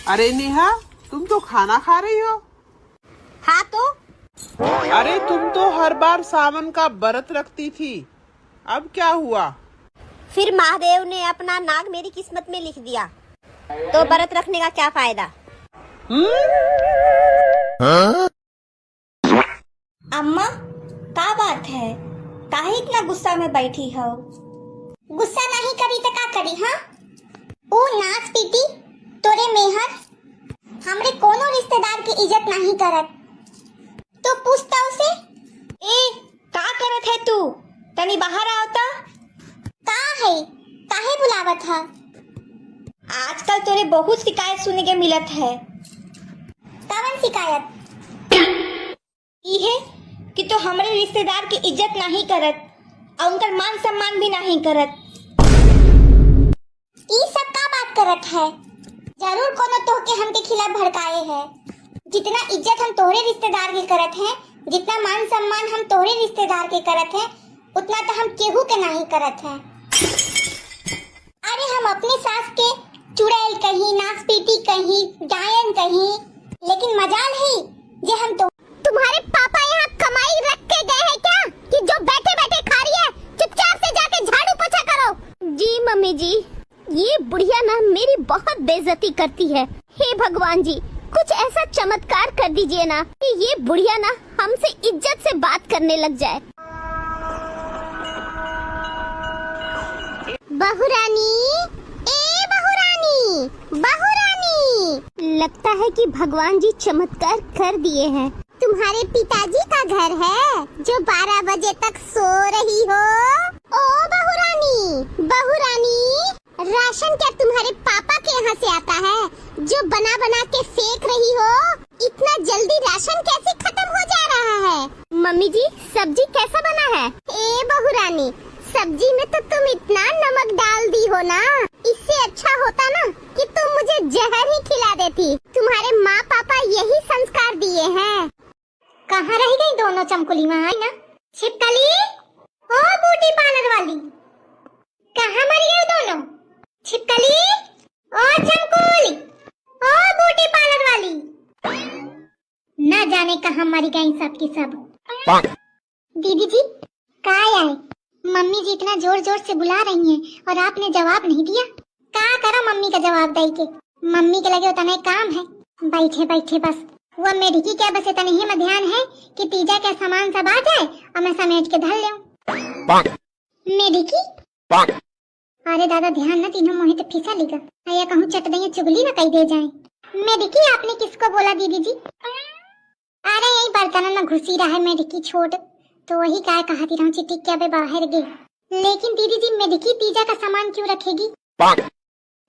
अरे नेहा, तुम तो खाना खा रही हो। हाँ तो अरे तुम तो हर बार सावन का व्रत रखती थी, अब क्या हुआ? फिर महादेव ने अपना नाग मेरी किस्मत में लिख दिया, तो व्रत रखने का क्या फायदा। अम्मा, का बात है? काहे इतना गुस्सा में बैठी हो? गुस्सा नहीं करी तो का करी? हाँ, ओ नाच पीटी तोरे मेहर हमरे कोनो रिश्तेदार की इज्जत नहीं करत, तो पूछता उसे। ए, का करत है तू? तनी बाहर आवता। का है? काहे बुलावत है? आजकल तोरे बहुत शिकायत सुने के मिलत है। कवन शिकायत? ये कि तो हमरे रिश्तेदार की इज्जत नहीं करत और उनका मान सम्मान भी नहीं करत। ई सब का बात करत है? जरूर कोनो तोहके हमके खिलाफ भड़काए है। जितना इज्जत हम तोहरे रिश्तेदार के करत हैं, जितना मान सम्मान हम तोहरे रिश्तेदार के करत हैं, उतना तो हम केहू के नहीं करत हैं। अरे हम अपनी सास के चुड़ैल कहीं, नासपीटी कहीं, डायन कहीं, लेकिन मजाल है जे हम तो तुम्हारे पापा यहाँ कमाई रख के गए हैं क्या कि जो बैठे बैठे खा रही है? चुपचाप से जाके झाड़ू पोछा करो। जी मम्मी जी, ये बुढ़िया ना मेरी बहुत बेइज्जती करती है। हे भगवान जी, कुछ ऐसा चमत्कार कर दीजिए ना कि ये बुढ़िया ना हमसे इज्जत से बात करने लग जाए। बहुरानी, ए बहुरानी, बहुरानी। लगता है कि भगवान जी चमत्कार कर दिए हैं। तुम्हारे पिताजी का घर है जो 12 बजे तक सो रही हो? ओ बहुरानी, बहुरानी, राशन क्या तुम्हारे पापा के यहाँ से आता है जो बना बना के फेंक रही हो? इतना जल्दी राशन कैसे खत्म हो जा रहा है? मम्मी जी, सब्जी कैसा बना है? ए बहुरानी, सब्जी में तो तुम इतना नमक डाल दी हो ना, इससे अच्छा होता ना कि तुम मुझे जहर ही खिला देती। तुम्हारे माँ पापा यही संस्कार दिए हैं। कहाँ रह गई दोनों चमकुली माँ? ना छिपकली, ओ ब्यूटी पार्लर वाली, कहाँ मर गए दोनों? छिपकली, ओ चमकुली, ओ ब्यूटी पार्लर वाली, न जाने कहाँ मर गई सब की सब। दीदी जी, काय आए? मम्मी जी इतना जोर जोर से बुला रही हैं और आपने जवाब नहीं दिया। क्या करा मम्मी का जवाब दे के? मम्मी के लगे उतना काम है, बैठे बैठे बस। वो मेढकी क्या बस इतना ही में ध्यान है कि तीजा का सामान सब आ जाए और मैं समेट के धर लूं। मेढकी, अरे दादा ध्यान न, तीनों मोहित फिसा लेगा। या कहूँ चट देंगे, चुगली न कही दे जाए। मेढकी, आपने किसको बोला दीदी जी? अरे यही बर्तन में घुसी रहा है मेढकी छोट, तो वही काय कहती रहूं चिट्टी क्या बे बाहर गई। लेकिन दीदी जी, मेढकी पिज्जा का सामान क्यों रखेगी?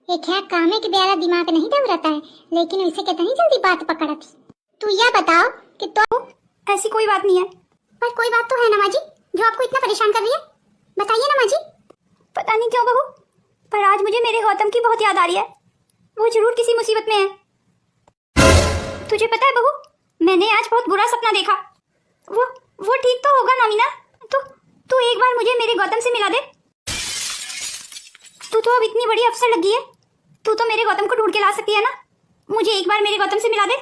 ये क्या कामे के ब्यारा दिमाग नहीं दौड़ता है, लेकिन उसे कितनी जल्दी बात पकड़ा थी। तू यह बताओ कि तो ऐसी कोई बात नहीं है। पर कोई बात तो है ना माँ जी, जो आपको इतना परेशान कर रही है? बताइए ना माँ जी। पता नहीं क्यों बहू, पर आज मुझे मेरे गौतम की बहुत याद आ रही है। वो जरूर किसी मुसीबत में है। तुझे पता है बहू, मैंने आज बहुत बुरा सपना देखा। वो ठीक तो होगा ना मीना? तू एक बार मुझे मेरे गौतम से मिला दे। तू तो अब इतनी बड़ी अफसर लगी है, तू तो मेरे गौतम को ढूंढ के ला सकती है ना? मुझे एक बार मेरे गौतम से मिला दे,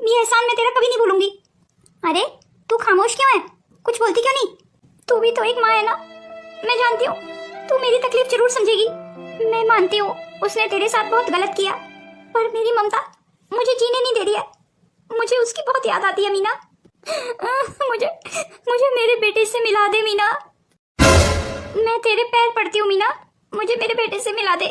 ये एहसान मैं तेरा कभी नहीं भूलूंगी। अरे तू खामोश क्यों है? कुछ बोलती क्यों नहीं? तू भी तो एक माँ है ना। मैं जानती हूँ तू मेरी तकलीफ जरूर समझेगी। मैं मानती हूँ उसने तेरे साथ बहुत गलत किया, पर मेरी ममता मुझे जीने नहीं दे रही है। मुझे उसकी बहुत याद आती है मीना। मुझे मेरे बेटे से मिला दे मीना। मैं तेरे पैर पड़ती हूँ मीना, मुझे मेरे बेटे से मिला दे।